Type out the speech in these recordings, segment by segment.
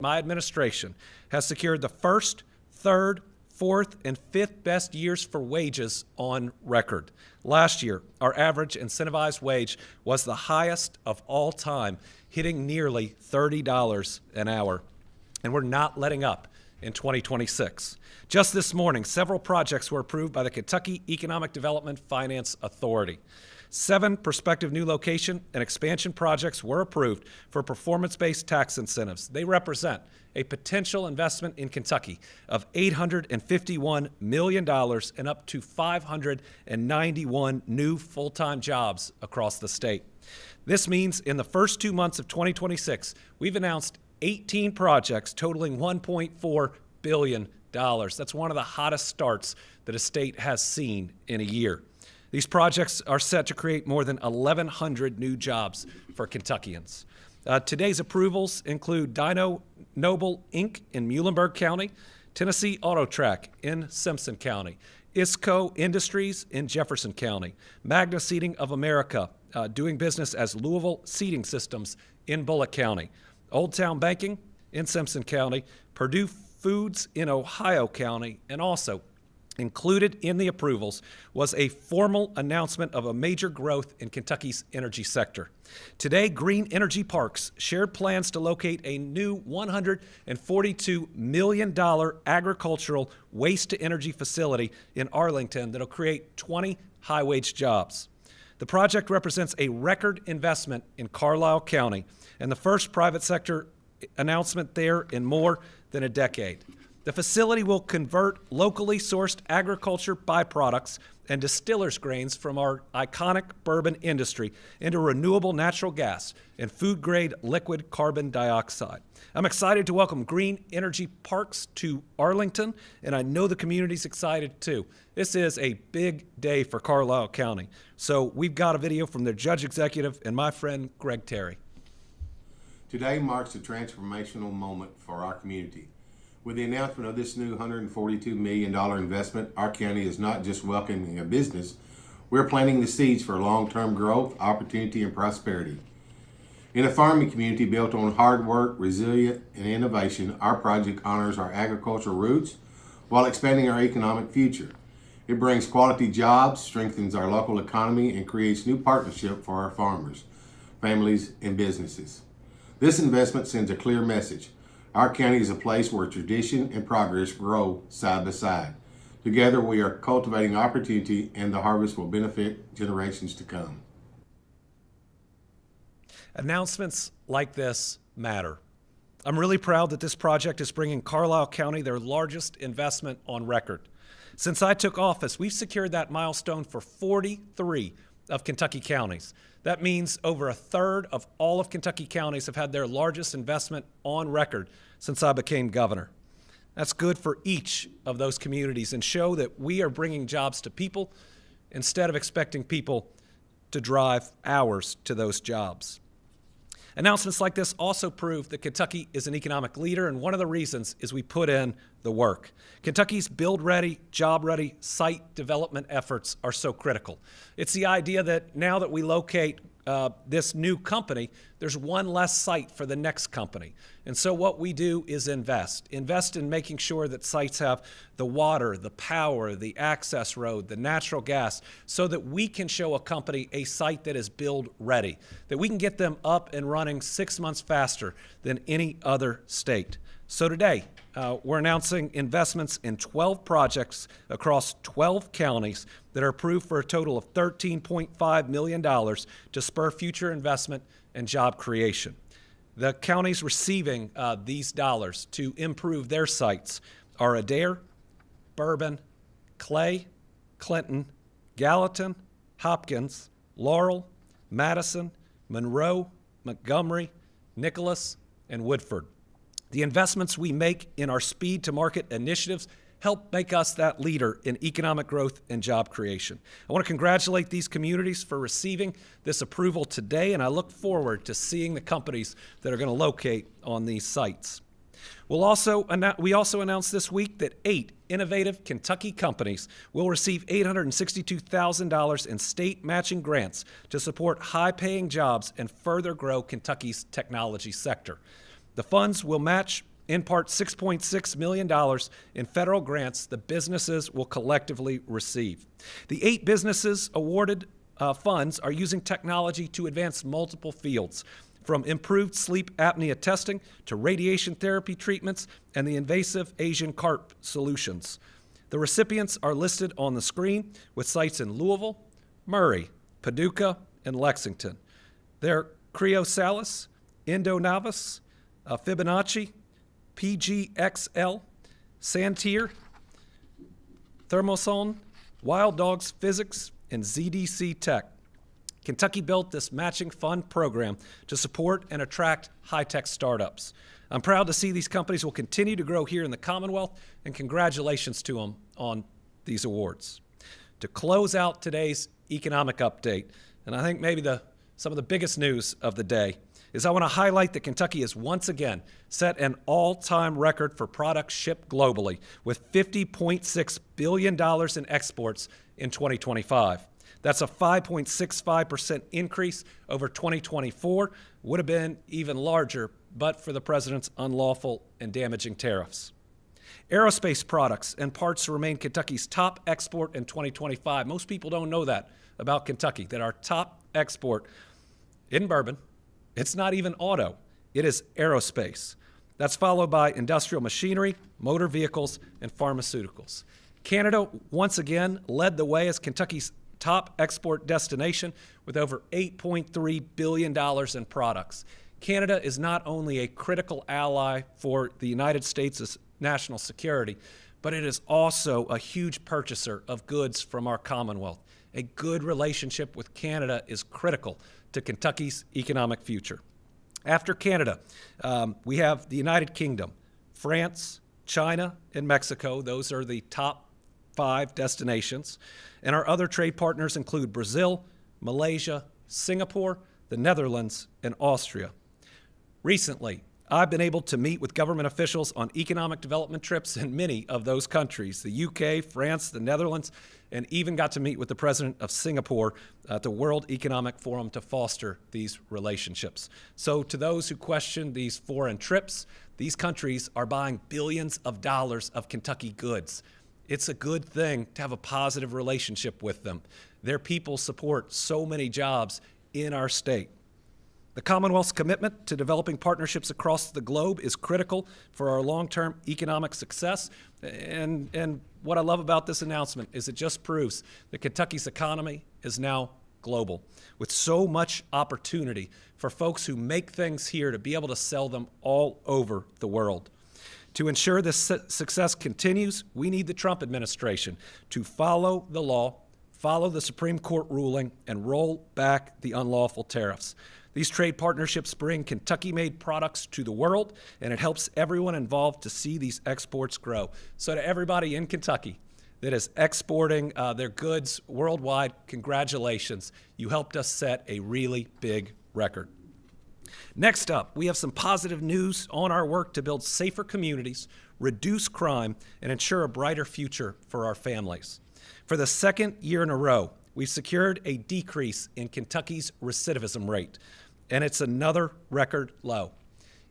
My administration has secured the first, third, fourth, and fifth best years for wages on record. Last year, our average incentivized wage was the highest of all time, hitting nearly $30 an hour. And we're not letting up in 2026. Just this morning, several projects were approved by the Kentucky Economic Development Finance Authority. 7 prospective new location and expansion projects were approved for performance-based tax incentives. They represent a potential investment in Kentucky of $851 million and up to 591 new full-time jobs across the state. This means in the first 2 months of 2026, we've announced 18 projects totaling $1.4 billion. That's one of the hottest starts that a state has seen in a year. These projects are set to create more than 1,100 new jobs for Kentuckians. Today's approvals include Dino Noble Inc. in Muhlenberg County, Tennessee Auto Track in Simpson County, ISCO Industries in Jefferson County, Magna Seating of America, doing business as Louisville Seating Systems in Bullitt County, Old Town Banking in Simpson County, Purdue Foods in Ohio County, and also included in the approvals was a formal announcement of a major growth in Kentucky's energy sector. Today, Green Energy Parks shared plans to locate a new $142 million agricultural waste-to-energy facility in Arlington that'll create 20 high-wage jobs. The project represents a record investment in Carlisle County and the first private sector announcement there in more than a decade. The facility will convert locally sourced agriculture byproducts and distillers' grains from our iconic bourbon industry into renewable natural gas and food-grade liquid carbon dioxide. I'm excited to welcome Green Energy Parks to Arlington, and I know the community's excited too. This is a big day for Carlisle County. So we've got a video from their judge executive and my friend Greg Terry. Today marks a transformational moment for our community. With the announcement of this new $142 million investment, our county is not just welcoming a business, we're planting the seeds for long-term growth, opportunity, and prosperity. In a farming community built on hard work, resilience, and innovation, our project honors our agricultural roots while expanding our economic future. It brings quality jobs, strengthens our local economy, and creates new partnership for our farmers, families, and businesses. This investment sends a clear message. Our county is a place where tradition and progress grow side by side. Together, we are cultivating opportunity, and the harvest will benefit generations to come. Announcements like this matter. I'm really proud that this project is bringing Carlisle County their largest investment on record. Since I took office, we've secured that milestone for 43 of Kentucky counties. That means over a third of all of Kentucky counties have had their largest investment on record since I became governor. That's good for each of those communities and show that we are bringing jobs to people instead of expecting people to drive hours to those jobs. Announcements like this also prove that Kentucky is an economic leader, and one of the reasons is we put in the work. Kentucky's build-ready, job-ready site development efforts are so critical. It's the idea that now that we locate this new company, there's one less site for the next company. And so what we do is invest in making sure that sites have the water, the power, the access road, the natural gas, so that we can show a company a site that is build ready, that we can get them up and running 6 months faster than any other state. So today, we're announcing investments in 12 projects across 12 counties that are approved for a total of $13.5 million to spur future investment and job creation. The counties receiving these dollars to improve their sites are Adair, Bourbon, Clay, Clinton, Gallatin, Hopkins, Laurel, Madison, Monroe, Montgomery, Nicholas, and Woodford. The investments we make in our speed to market initiatives help make us that leader in economic growth and job creation. I want to congratulate these communities for receiving this approval today, and I look forward to seeing the companies that are going to locate on these sites. We also announced this week that 8 innovative Kentucky companies will receive $862,000 in state matching grants to support high-paying jobs and further grow Kentucky's technology sector. The funds will match in part $6.6 million in federal grants the businesses will collectively receive. The 8 businesses awarded funds are using technology to advance multiple fields, from improved sleep apnea testing to radiation therapy treatments and the invasive Asian carp solutions. The recipients are listed on the screen with sites in Louisville, Murray, Paducah, and Lexington. They're Criosalis, Indonavis, Fibonacci, PGXL, Santier, Thermoson, Wild Dogs Physics, and ZDC Tech. Kentucky built this matching fund program to support and attract high-tech startups. I'm proud to see these companies will continue to grow here in the Commonwealth, and congratulations to them on these awards. To close out today's economic update, and I think maybe some of the biggest news of the day, is I want to highlight that Kentucky has once again set an all-time record for products shipped globally with $50.6 billion in exports in 2025. That's a 5.65% increase over 2024. Would have been even larger but for the president's unlawful and damaging tariffs. Aerospace products and parts remain Kentucky's top export in 2025. Most people don't know that about Kentucky, that our top export in bourbon, it's not even auto, it is aerospace. That's followed by industrial machinery, motor vehicles, and pharmaceuticals. Canada once again led the way as Kentucky's top export destination with over $8.3 billion in products. Canada is not only a critical ally for the United States' national security, but it is also a huge purchaser of goods from our Commonwealth. A good relationship with Canada is critical to Kentucky's economic future. After Canada, we have the United Kingdom, France, China, and Mexico. Those are the top 5 destinations. And our other trade partners include Brazil, Malaysia, Singapore, the Netherlands, and Austria. Recently, I've been able to meet with government officials on economic development trips in many of those countries, the UK, France, the Netherlands, and even got to meet with the president of Singapore at the World Economic Forum to foster these relationships. So to those who question these foreign trips, these countries are buying billions of dollars of Kentucky goods. It's a good thing to have a positive relationship with them. Their people support so many jobs in our state. The Commonwealth's commitment to developing partnerships across the globe is critical for our long-term economic success. And what I love about this announcement is it just proves that Kentucky's economy is now global, with so much opportunity for folks who make things here to be able to sell them all over the world. To ensure this success continues, we need the Trump administration to follow the law, follow the Supreme Court ruling, and roll back the unlawful tariffs. These trade partnerships bring Kentucky-made products to the world, and it helps everyone involved to see these exports grow. So to everybody in Kentucky that is exporting their goods worldwide, congratulations. You helped us set a really big record. Next up, we have some positive news on our work to build safer communities, reduce crime, and ensure a brighter future for our families. For the second year in a row, we've secured a decrease in Kentucky's recidivism rate, and it's another record low.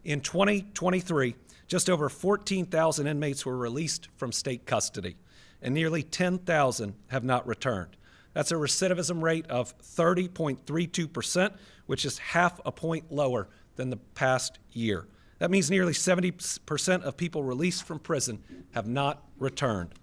In 2023, just over 14,000 inmates were released from state custody, and nearly 10,000 have not returned. That's a recidivism rate of 30.32%, which is half a point lower than the past year. That means nearly 70% of people released from prison have not returned.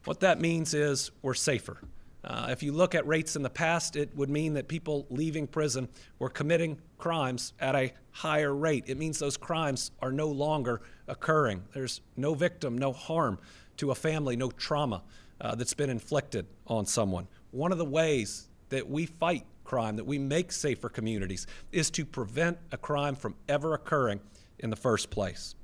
What that means is we're safer. If you look at rates in the past, it would mean that people leaving prison were committing crimes at a higher rate. It means those crimes are no longer occurring. There's no victim, no harm to a family, no trauma that's been inflicted on someone. One of the ways that we fight crime, that we make safer communities, is to prevent a crime from ever occurring in the first place.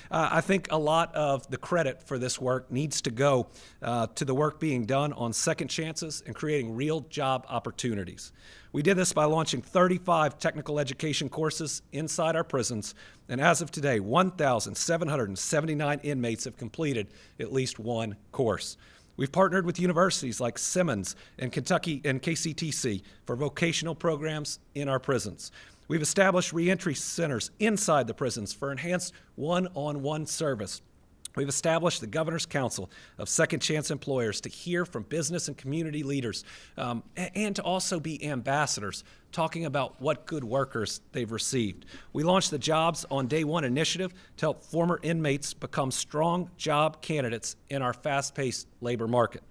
I think a lot of the credit for this work needs to go to the work being done on second chances and creating real job opportunities. We did this by launching 35 technical education courses inside our prisons, and as of today, 1,779 inmates have completed at least one course. We've partnered with universities like Simmons and Kentucky and KCTC for vocational programs in our prisons. We've established reentry centers inside the prisons for enhanced one-on-one service. We've established the Governor's Council of Second Chance Employers to hear from business and community leaders and to also be ambassadors talking about what good workers they've received. We launched the Jobs on Day One initiative to help former inmates become strong job candidates in our fast-paced labor market.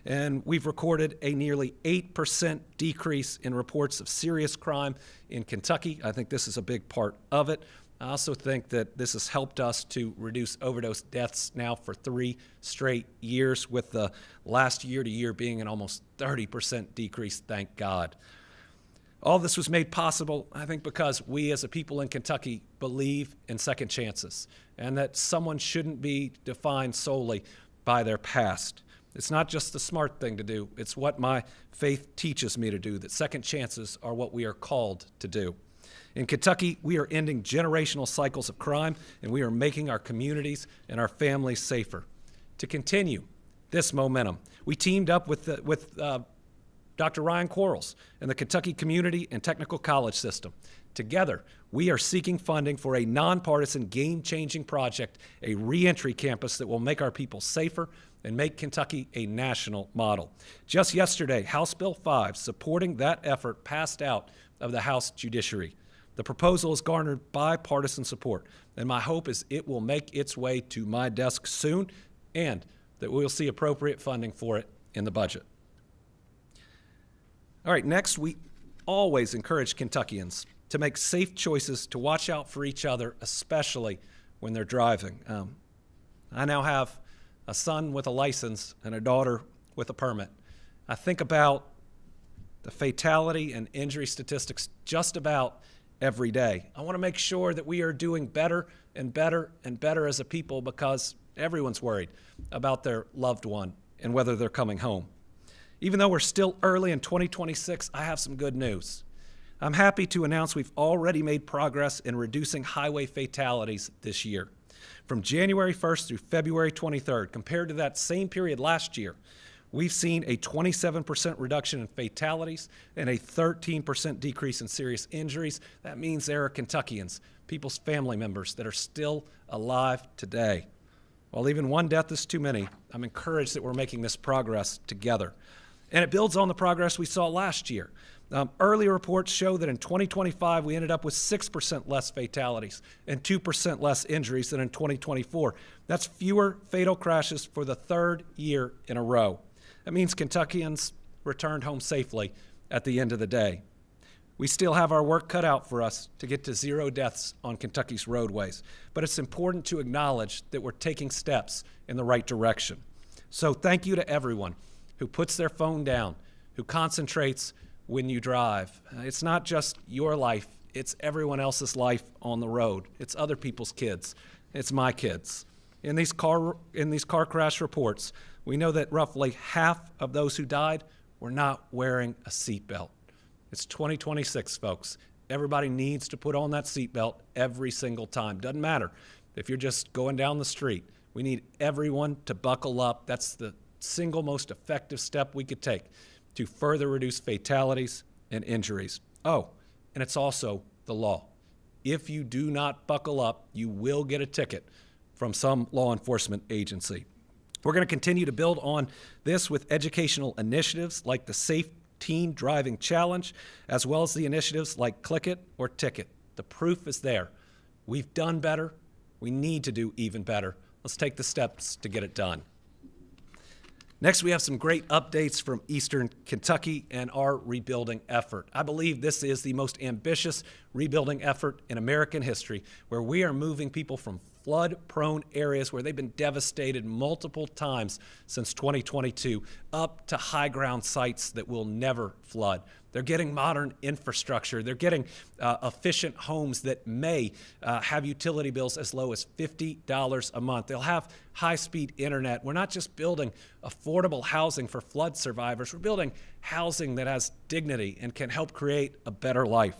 And we've recorded a nearly 8% decrease in reports of serious crime in Kentucky. I think this is a big part of it. I also think that this has helped us to reduce overdose deaths now for 3 straight years, with the last year-to-year being an almost 30% decrease, thank God. All this was made possible, I think, because we as a people in Kentucky believe in second chances and that someone shouldn't be defined solely by their past. It's not just the smart thing to do, it's what my faith teaches me to do, that second chances are what we are called to do. In Kentucky, we are ending generational cycles of crime, and we are making our communities and our families safer. To continue this momentum, we teamed up with Dr. Ryan Quarles and the Kentucky Community and Technical College System. Together, we are seeking funding for a nonpartisan, game-changing project, a reentry campus that will make our people safer and make Kentucky a national model. Just yesterday, House Bill 5, supporting that effort, passed out of the House Judiciary. The proposal has garnered bipartisan support, and my hope is it will make its way to my desk soon and that we'll see appropriate funding for it in the budget. All right, next, we always encourage Kentuckians to make safe choices, to watch out for each other, especially when they're driving. I now have a son with a license and a daughter with a permit. I think about the fatality and injury statistics just about every day. I want to make sure that we are doing better and better and better as a people, because everyone's worried about their loved one and whether they're coming home. Even though we're still early in 2026, I have some good news. I'm happy to announce we've already made progress in reducing highway fatalities this year. From January 1st through February 23rd, compared to that same period last year, we've seen a 27% reduction in fatalities and a 13% decrease in serious injuries. That means there are Kentuckians, people's family members, that are still alive today. While even one death is too many, I'm encouraged that we're making this progress together. And it builds on the progress we saw last year. Early reports show that in 2025, we ended up with 6% less fatalities and 2% less injuries than in 2024. That's fewer fatal crashes for the 3rd year in a row. That means Kentuckians returned home safely at the end of the day. We still have our work cut out for us to get to 0 deaths on Kentucky's roadways, but it's important to acknowledge that we're taking steps in the right direction. So thank you to everyone who puts their phone down, who concentrates when you drive. It's not just your life, it's everyone else's life on the road. It's other people's kids. It's my kids. In these car crash reports, we know that roughly half of those who died were not wearing a seatbelt. It's 2026, folks. Everybody needs to put on that seatbelt every single time. Doesn't matter if you're just going down the street. We need everyone to buckle up. That's the single most effective step we could take to further reduce fatalities and injuries. Oh, and it's also the law. If you do not buckle up, you will get a ticket from some law enforcement agency. We're going to continue to build on this with educational initiatives like the Safe Teen Driving Challenge, as well as the initiatives like Click It or Ticket. The proof is there. We've done better. We need to do even better. Let's take the steps to get it done. Next, we have some great updates from Eastern Kentucky and our rebuilding effort. I believe this is the most ambitious rebuilding effort in American history, where we are moving people from flood-prone areas where they've been devastated multiple times since 2022 up to high-ground sites that will never flood. They're getting modern infrastructure. They're getting efficient homes that may have utility bills as low as $50 a month. They'll have high-speed internet. We're not just building affordable housing for flood survivors. We're building housing that has dignity and can help create a better life.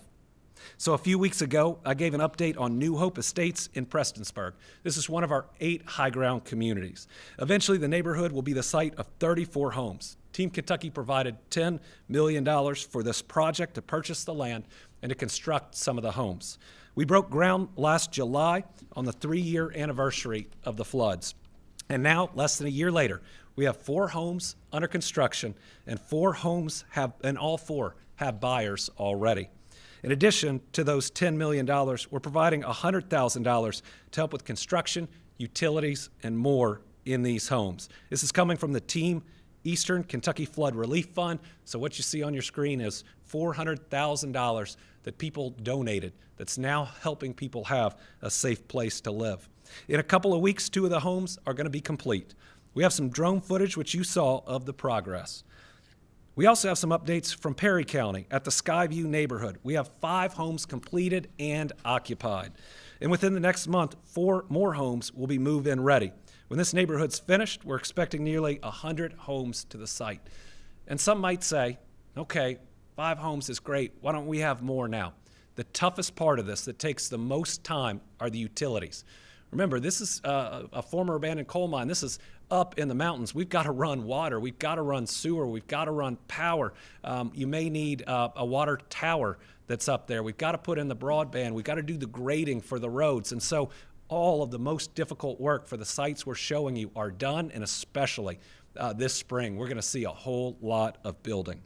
So a few weeks ago, I gave an update on New Hope Estates in Prestonsburg. This is one of our 8 high-ground communities. Eventually, the neighborhood will be the site of 34 homes. Team Kentucky provided $10 million for this project to purchase the land, and to construct some of the homes. We broke ground last July on the 3-year anniversary of the floods. And now, less than a year later, we have 4 homes under construction, and all 4 have buyers already. In addition to those $10 million, we're providing $100,000 to help with construction, utilities, and more in these homes. This is coming from the Team Eastern Kentucky Flood Relief Fund. So what you see on your screen is $400,000 that people donated that's now helping people have a safe place to live. In a couple of weeks, 2 of the homes are going to be complete. We have some drone footage, which you saw, of the progress. We also have some updates from Perry County at the Skyview neighborhood. We have 5 homes completed and occupied. And within the next month, 4 more homes will be move-in ready. When this neighborhood's finished, we're expecting nearly 100 homes to the site. And some might say, okay, 5 homes is great. Why don't we have more now? The toughest part of this that takes the most time are the utilities. Remember, this is a former abandoned coal mine. This is up in the mountains. We've got to run water. We've got to run sewer. We've got to run power. You may need a water tower that's up there. We've got to put in the broadband. We've got to do the grading for the roads. And so all of the most difficult work for the sites we're showing you are done, and especially this spring, we're going to see a whole lot of building.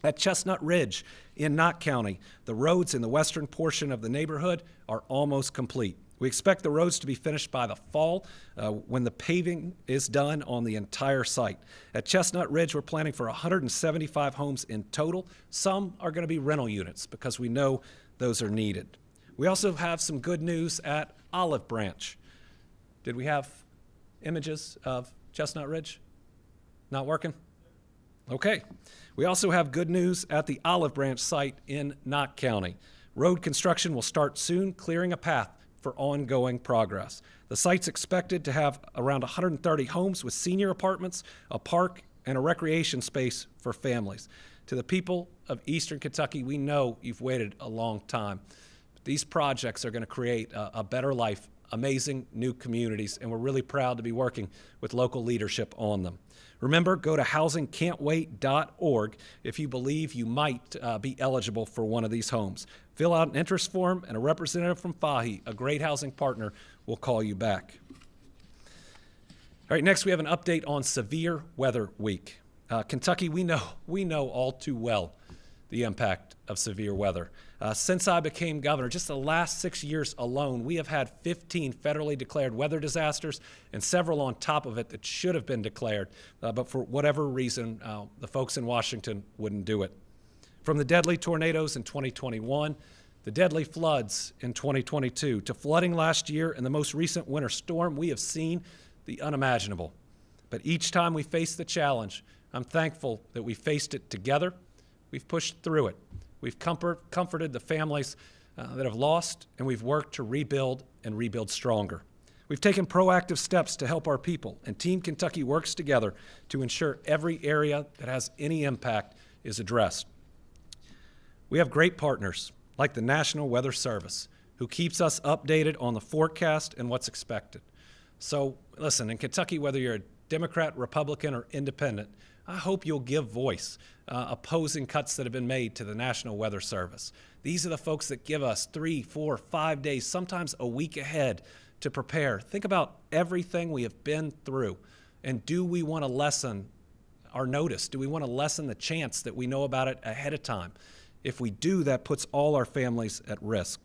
At Chestnut Ridge in Knott County, the roads in the western portion of the neighborhood are almost complete. We expect the roads to be finished by the fall when the paving is done on the entire site. At Chestnut Ridge, we're planning for 175 homes in total. Some are going to be rental units because we know those are needed. We also have some good news at Olive Branch. Did we have images of Chestnut Ridge? Not working? Okay. We also have good news at the Olive Branch site in Knott County. Road construction will start soon, clearing a path for ongoing progress. The site's expected to have around 130 homes with senior apartments, a park, and a recreation space for families. To the people of Eastern Kentucky, we know you've waited a long time. But these projects are going to create a better life, amazing new communities, and we're really proud to be working with local leadership on them. Remember, go to housingcan'twait.org if you believe you might be eligible for one of these homes. Fill out an interest form, and a representative from FAHI, a great housing partner, will call you back. All right, next we have an update on Severe Weather Week. Kentucky, we know all too well the impact of severe weather. Since I became governor, just the last 6 years alone, we have had 15 federally declared weather disasters and several on top of it that should have been declared, but for whatever reason, the folks in Washington wouldn't do it. From the deadly tornadoes in 2021, the deadly floods in 2022, to flooding last year and the most recent winter storm, we have seen the unimaginable. But each time we face the challenge, I'm thankful that we faced it together. We've pushed through it. We've comforted the families that have lost, and we've worked to rebuild and rebuild stronger. We've taken proactive steps to help our people, and Team Kentucky works together to ensure every area that has any impact is addressed. We have great partners like the National Weather Service, who keeps us updated on the forecast and what's expected. So listen, in Kentucky, whether you're a Democrat, Republican, or independent, I hope you'll give voice opposing cuts that have been made to the National Weather Service. These are the folks that give us 3, 4, 5 days, sometimes a week ahead to prepare. Think about everything we have been through, and do we want to lessen our notice? Do we want to lessen the chance that we know about it ahead of time? If we do, that puts all our families at risk.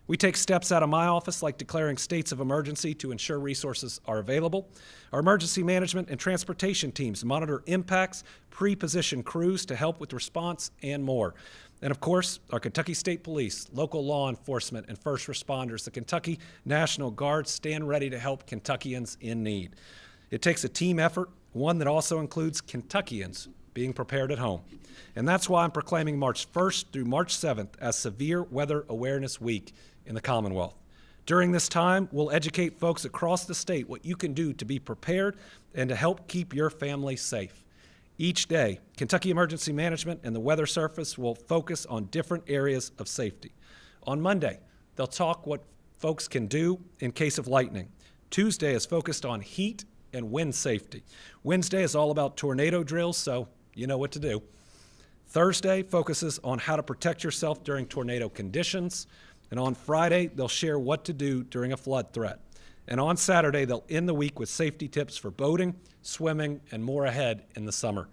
We take steps out of my office like declaring states of emergency to ensure resources are available. Our emergency management and transportation teams monitor impacts, pre-position crews to help with response, and more. And of course, our Kentucky State Police, local law enforcement, and first responders, the Kentucky National Guard, stand ready to help Kentuckians in need. It takes a team effort, one that also includes Kentuckians being prepared at home. And that's why I'm proclaiming March 1st through March 7th as Severe Weather Awareness Week in the Commonwealth. During this time, we'll educate folks across the state what you can do to be prepared and to help keep your family safe. Each day, Kentucky Emergency Management and the Weather Service will focus on different areas of safety. On Monday, they'll talk what folks can do in case of lightning. Tuesday is focused on heat and wind safety. Wednesday is all about tornado drills, so you know what to do. Thursday focuses on how to protect yourself during tornado conditions. And on Friday, they'll share what to do during a flood threat. And on Saturday, they'll end the week with safety tips for boating, swimming, and more ahead in the summer.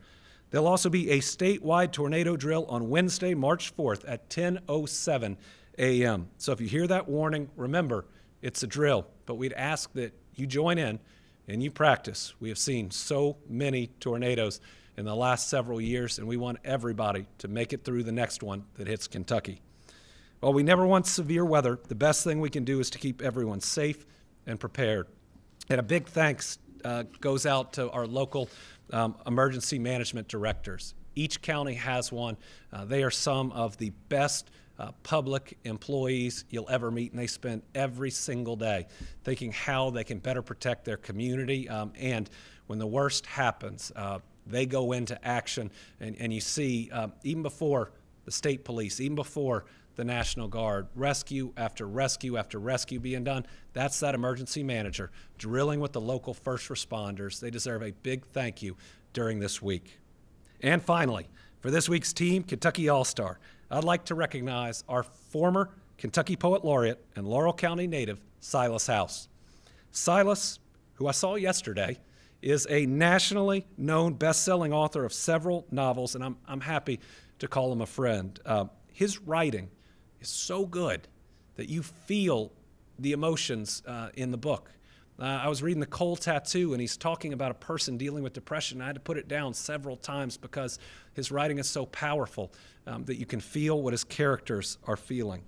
There'll also be a statewide tornado drill on Wednesday, March 4th at 10:07 a.m. So if you hear that warning, remember, it's a drill, but we'd ask that you join in and you practice. We have seen so many tornadoes in the last several years, and we want everybody to make it through the next one that hits Kentucky. While we never want severe weather, the best thing we can do is to keep everyone safe and prepared. And a big thanks goes out to our local emergency management directors. Each county has one. They are some of the best public employees you'll ever meet, and they spend every single day thinking how they can better protect their community. And when the worst happens, they go into action, and you see, even before the state police, even before the National Guard, rescue after rescue after rescue being done, that's that emergency manager drilling with the local first responders. They deserve a big thank you during this week. And finally, for this week's team, Kentucky All-Star, I'd like to recognize our former Kentucky Poet Laureate and Laurel County native, Silas House. Silas, who I saw yesterday, is a nationally known best-selling author of several novels, and I'm happy to call him a friend. His writing is so good that you feel the emotions in the book. I was reading The Cold Tattoo, and he's talking about a person dealing with depression. I had to put it down several times because his writing is so powerful that you can feel what his characters are feeling.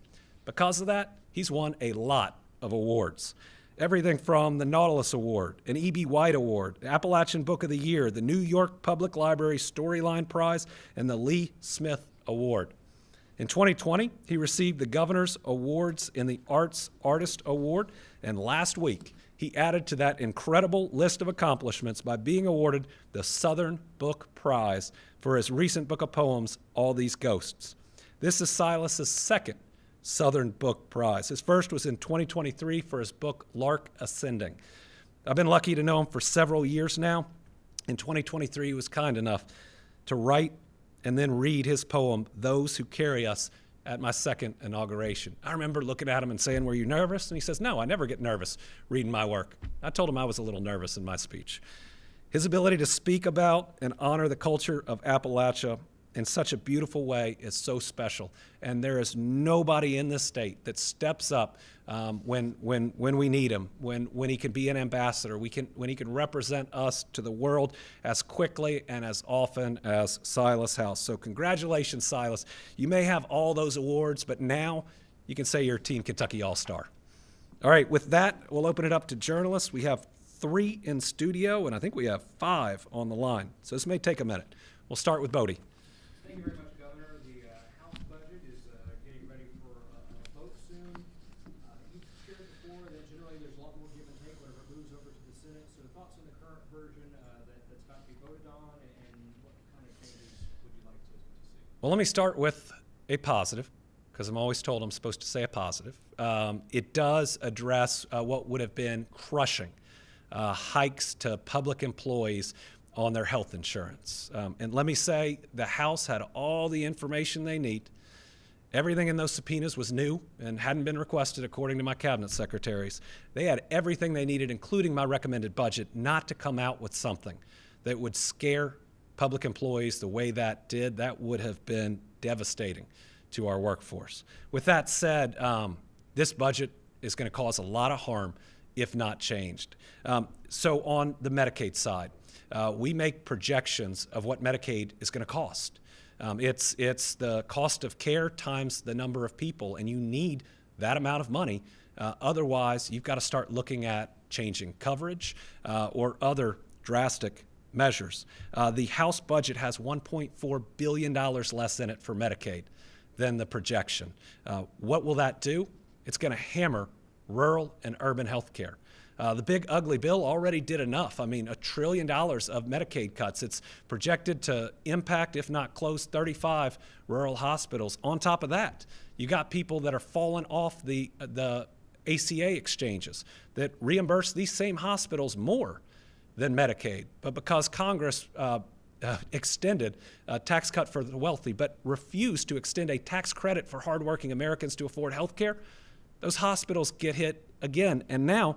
Because of that, he's won a lot of awards. Everything from the Nautilus Award, an E.B. White Award, the Appalachian Book of the Year, the New York Public Library Storyline Prize, and the Lee Smith Award. In 2020, he received the Governor's Awards in the Arts Artist Award, and last week, he added to that incredible list of accomplishments by being awarded the Southern Book Prize for his recent book of poems, All These Ghosts. This is Silas's second Southern Book Prize. His first was in 2023 for his book, Lark Ascending. I've been lucky to know him for several years now. In 2023, he was kind enough to write and then read his poem, Those Who Carry Us, at my second inauguration. I remember looking at him and saying, "Were you nervous?" And he says, "No, I never get nervous reading my work." I told him I was a little nervous in my speech. His ability to speak about and honor the culture of Appalachia in such a beautiful way is so special. And there is nobody in this state that steps up when we need him, when he can be an ambassador, when he can represent us to the world as quickly and as often as Silas House. So congratulations, Silas. You may have all those awards, but now you can say you're Team Kentucky All-Star. All right, with that, we'll open it up to journalists. We have 3 in studio, and I think we have 5 on the line. So this may take a minute. We'll start with Bodie. Thank you very much, Governor. The House budget is getting ready for a vote soon. You've shared before that generally there's a lot more give and take whenever it moves over to the Senate. So thoughts on the current version that's about to be voted on, and what kind of changes would you like to see? Well, let me start with a positive, because I'm always told I'm supposed to say a positive. It does address what would have been crushing hikes to public employees on their health insurance. And let me say, the House had all the information they need. Everything in those subpoenas was new and hadn't been requested according to my cabinet secretaries. They had everything they needed, including my recommended budget, not to come out with something that would scare public employees the way that did. That would have been devastating to our workforce. With that said, this budget is going to cause a lot of harm if not changed. So on the Medicaid side, we make projections of what Medicaid is going to cost. It's the cost of care times the number of people, and you need that amount of money. Otherwise, you've got to start looking at changing coverage or other drastic measures. The House budget has $1.4 billion less in it for Medicaid than the projection. What will that do? It's going to hammer rural and urban health care. The big ugly bill already did enough. I mean, $1 trillion of Medicaid cuts. It's projected to impact, if not close, 35 rural hospitals. On top of that, you got people that are falling off the ACA exchanges that reimburse these same hospitals more than Medicaid. But because Congress extended a tax cut for the wealthy, but refused to extend a tax credit for hardworking Americans to afford health care, those hospitals get hit again. And now,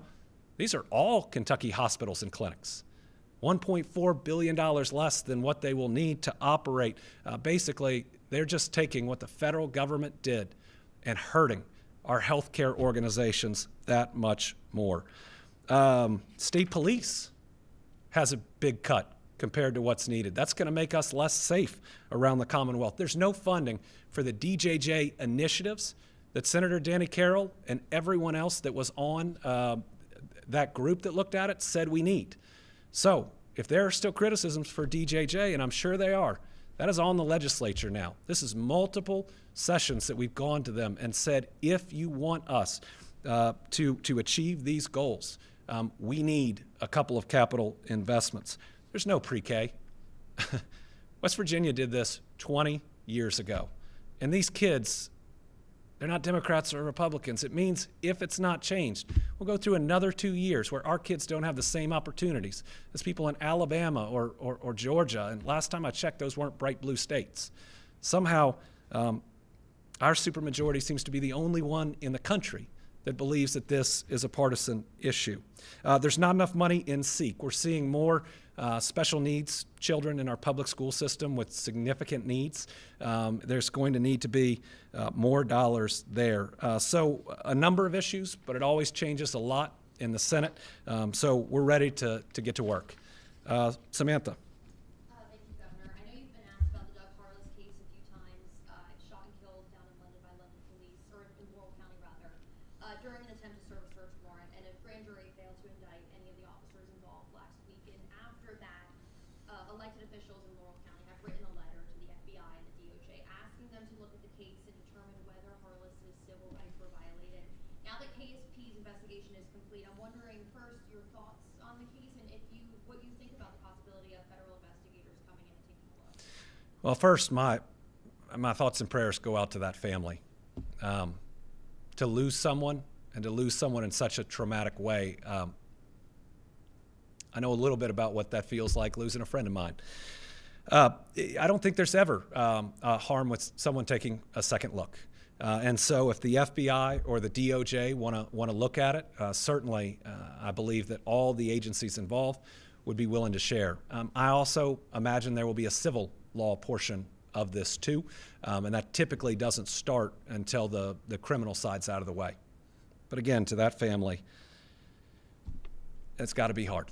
these are all Kentucky hospitals and clinics. $1.4 billion less than what they will need to operate. Basically, they're just taking what the federal government did and hurting our healthcare organizations that much more. State police has a big cut compared to what's needed. That's going to make us less safe around the Commonwealth. There's no funding for the DJJ initiatives that Senator Danny Carroll and everyone else that was on that group that looked at it said we need. So if there are still criticisms for DJJ, and I'm sure they are, that is on the legislature now. This is multiple sessions that we've gone to them and said, if you want us to achieve these goals, we need a couple of capital investments. There's no pre-K. West Virginia did this 20 years ago. And these kids, they're not Democrats or Republicans. It means if it's not changed, we'll go through another 2 years where our kids don't have the same opportunities as people in Alabama or Georgia. And last time I checked, those weren't bright blue states. Somehow, our supermajority seems to be the only one in the country that believes that this is a partisan issue. There's not enough money in SEEK. We're seeing more special needs children in our public school system with significant needs. There's going to need to be more dollars there. So a number of issues, but it always changes a lot in the Senate. So we're ready to get to work. Samantha. Thank you, Governor. I know you've been asked about the Doug Harless case a few times. Shot and killed down in London by London police, or in Laurel County rather, during an attempt to serve a search warrant, and a grand jury failed to indict any of the officers involved last week. And after that, elected officials in Laurel County have written a letter to the FBI and the DOJ asking them to look at the case and determine whether Harless's civil rights were violated. Now that KSP's investigation is complete, I'm wondering first your thoughts on the case and what you think about the possibility of federal investigators coming in and taking a look. Well, first, my thoughts and prayers go out to that family. To lose someone and to lose someone in such a traumatic way, I know a little bit about what that feels like, losing a friend of mine. I don't think there's ever harm with someone taking a second look. And so if the FBI or the DOJ want to look at it, certainly I believe that all the agencies involved would be willing to share. I also imagine there will be a civil law portion of this too, and that typically doesn't start until the criminal side's out of the way. But again, to that family, it's got to be hard.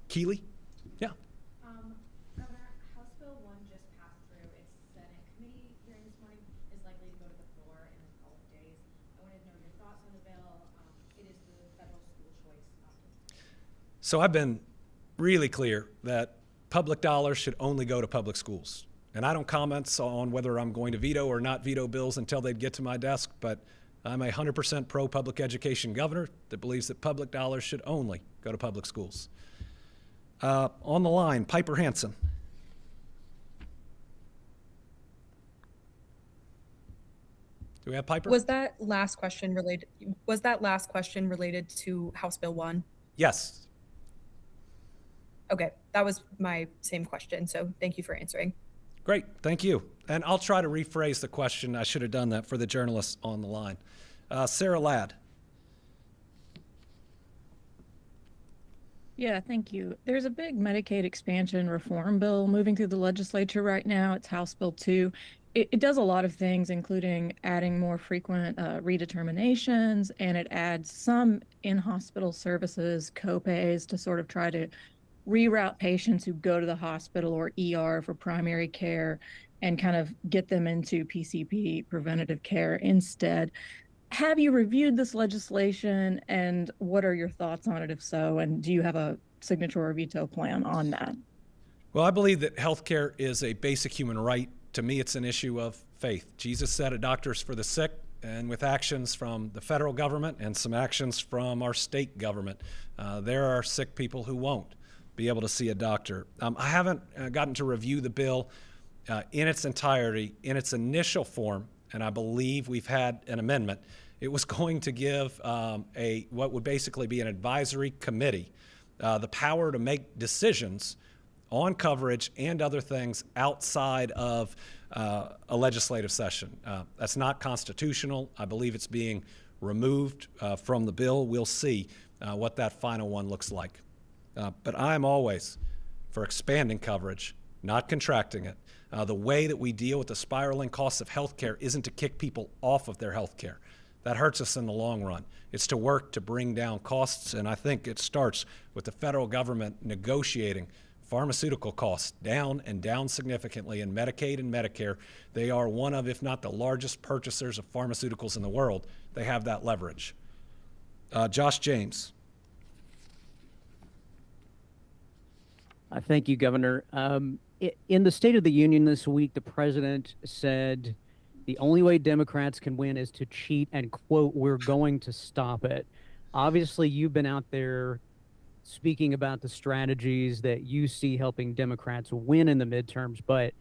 Keeley? Yeah. Governor, House Bill 1 just passed through its Senate committee hearing this morning, is likely to go to the floor in a couple of days. I wanted to know your thoughts on the bill. It is the federal school choice option. So I've been really clear that public dollars should only go to public schools. And I don't comment on whether I'm going to veto or not veto bills until they get to my desk, but I'm a 100% pro-public education governor that believes that public dollars should only go to public schools. On the line, Piper Hansen. Do we have Piper? Was that last question related to House Bill 1? Yes. Okay, that was my same question, so thank you for answering. Great, thank you. And I'll try to rephrase the question. I should have done that for the journalists on the line. Sarah Ladd. Yeah, thank you. There's a big Medicaid expansion reform bill moving through the legislature right now. It's House Bill 2. It does a lot of things, including adding more frequent redeterminations, and it adds some in-hospital services, copays, to sort of try to reroute patients who go to the hospital or ER for primary care and kind of get them into PCP, preventative care, instead. Have you reviewed this legislation, and what are your thoughts on it, if so? And do you have a signature or veto plan on that? Well, I believe that healthcare is a basic human right. To me, it's an issue of faith. Jesus said a doctor's for the sick, and with actions from the federal government and some actions from our state government, there are sick people who won't be able to see a doctor. I haven't gotten to review the bill in its entirety. In its initial form, and I believe we've had an amendment, it was going to give what would basically be an advisory committee the power to make decisions on coverage and other things outside of a legislative session. That's not constitutional. I believe it's being removed from the bill. We'll see what that final one looks like. But I am always for expanding coverage, not contracting it. The way that we deal with the spiraling costs of health care isn't to kick people off of their health care. That hurts us in the long run. It's to work to bring down costs, and I think it starts with the federal government negotiating pharmaceutical costs down and down significantly in Medicaid and Medicare. They are one of, if not the largest purchasers of pharmaceuticals in the world. They have that leverage. Josh James. Thank you, Governor. In the State of the Union this week, the president said the only way Democrats can win is to cheat and, quote, we're going to stop it. Obviously, you've been out there speaking about the strategies that you see helping Democrats win in the midterms, but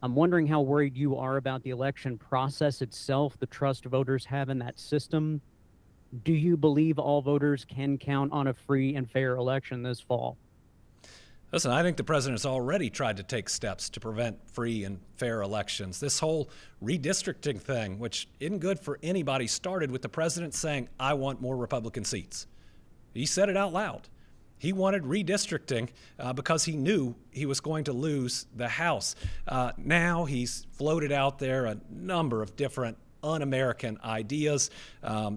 I'm wondering how worried you are about the election process itself, the trust voters have in that system. Do you believe all voters can count on a free and fair election this fall? Listen, I think the president has already tried to take steps to prevent free and fair elections. This whole redistricting thing, which isn't good for anybody, started with the president saying, I want more Republican seats. He said it out loud. He wanted redistricting because he knew he was going to lose the House. Now he's floated out there a number of different un-American ideas.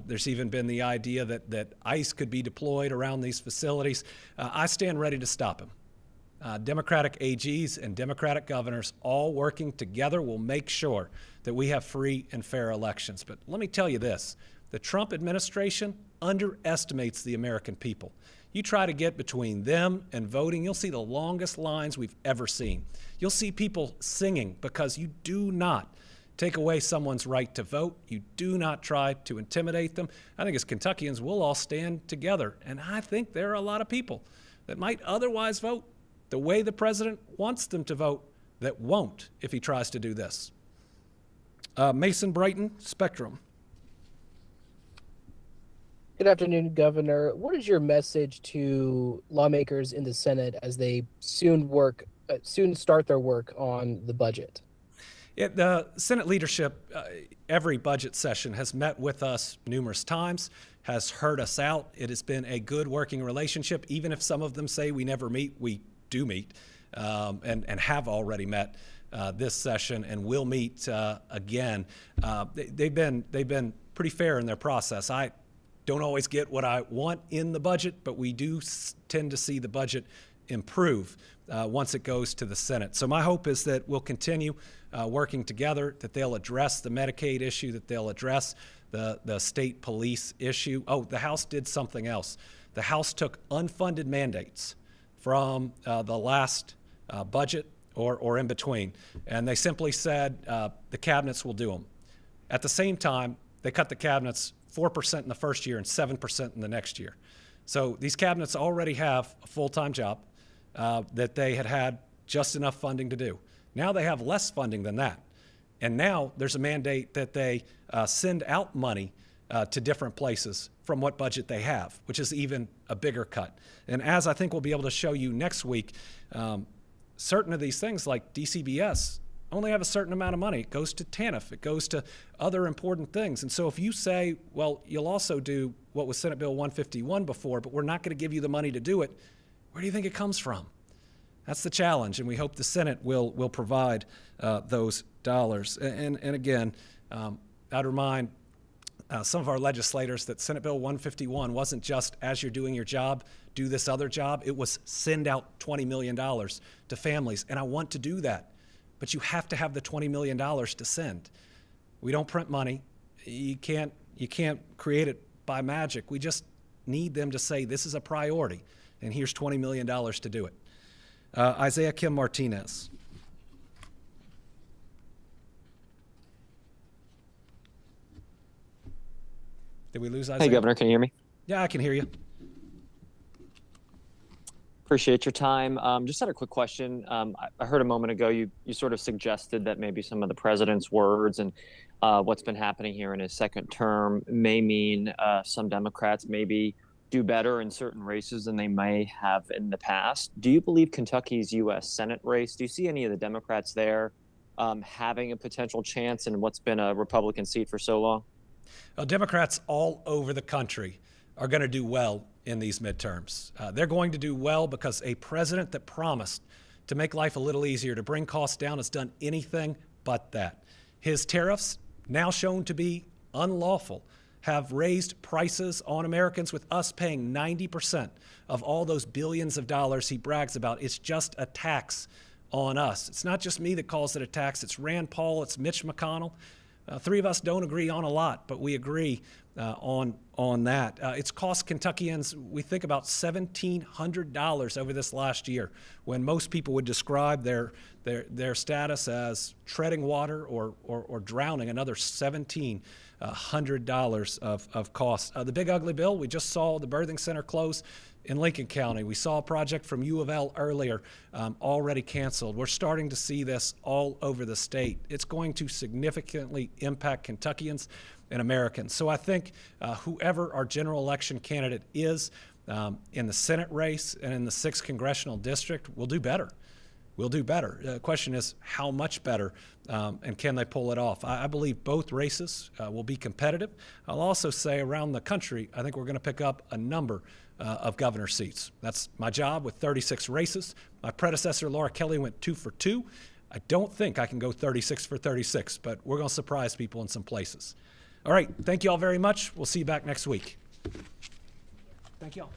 There's even been the idea that ICE could be deployed around these facilities. I stand ready to stop him. Democratic AGs and Democratic governors all working together will make sure that we have free and fair elections. But let me tell you this, the Trump administration underestimates the American people. You try to get between them and voting, you'll see the longest lines we've ever seen. You'll see people singing because you do not take away someone's right to vote. You do not try to intimidate them. I think as Kentuckians, we'll all stand together. And I think there are a lot of people that might otherwise vote the way the president wants them to vote that won't if he tries to do this. Mason Brighton, Spectrum. Good afternoon, Governor. What is your message to lawmakers in the Senate as they soon start their work on the budget? The Senate leadership, every budget session, has met with us numerous times, has heard us out. It has been a good working relationship. Even if some of them say we never meet, we do meet and have already met this session and will meet again. They've been pretty fair in their process. I don't always get what I want in the budget, but we do tend to see the budget improve once it goes to the Senate. So my hope is that we'll continue working together, that they'll address the Medicaid issue, that they'll address the state police issue. Oh, the House did something else. The House took unfunded mandates from the last budget or in between, and they simply said the cabinets will do them. At the same time, they cut the cabinets 4% in the first year and 7% in the next year. So these cabinets already have a full-time job that they had just enough funding to do. Now they have less funding than that. And now there's a mandate that they send out money to different places from what budget they have, which is even a bigger cut. And as I think we'll be able to show you next week, certain of these things like DCBS only have a certain amount of money. It goes to TANF, it goes to other important things. And so if you say, well, you'll also do what was Senate Bill 151 before, but we're not going to give you the money to do it, where do you think it comes from? That's the challenge, and we hope the Senate will provide those dollars. And again, I'd remind some of our legislators that Senate Bill 151 wasn't just, as you're doing your job, do this other job. It was send out $20 million to families, and I want to do that. But you have to have the $20 million to send. We don't print money. You can't create it by magic. We just need them to say this is a priority, and here's $20 million to do it. Isaiah Kim Martinez. Did we lose Isaiah? Hey, Governor, can you hear me? Yeah, I can hear you. Appreciate your time. Just had a quick question. I heard a moment ago you sort of suggested that maybe some of the president's words and what's been happening here in his second term may mean some Democrats maybe do better in certain races than they may have in the past. Do you believe Kentucky's U.S. Senate race, do you see any of the Democrats there having a potential chance in what's been a Republican seat for so long? Democrats all over the country are going to do well in these midterms. They're going to do well because a president that promised to make life a little easier, to bring costs down, has done anything but that. His tariffs, now shown to be unlawful, have raised prices on Americans, with us paying 90% of all those billions of dollars he brags about. It's just a tax on us. It's not just me that calls it a tax. It's Rand Paul, it's Mitch McConnell. Three of us don't agree on a lot, but we agree on that. It's cost Kentuckians, we think, about $1,700 over this last year, when most people would describe their status as treading water or drowning. Another $1,700 of cost. The big ugly bill, we just saw the birthing center close in Lincoln County. We saw a project from U of L earlier, already canceled. We're starting to see this all over the state. It's going to significantly impact Kentuckians and Americans. So I think whoever our general election candidate is in the Senate race and in the 6th congressional district will do better. We'll do better. The question is how much better, and can they pull it off? I believe both races will be competitive. I'll also say around the country, I think we're going to pick up a number of governor seats. That's my job with 36 races. My predecessor, Laura Kelly, went 2 for 2. I don't think I can go 36 for 36, but we're going to surprise people in some places. All right, thank you all very much. We'll see you back next week. Thank you all.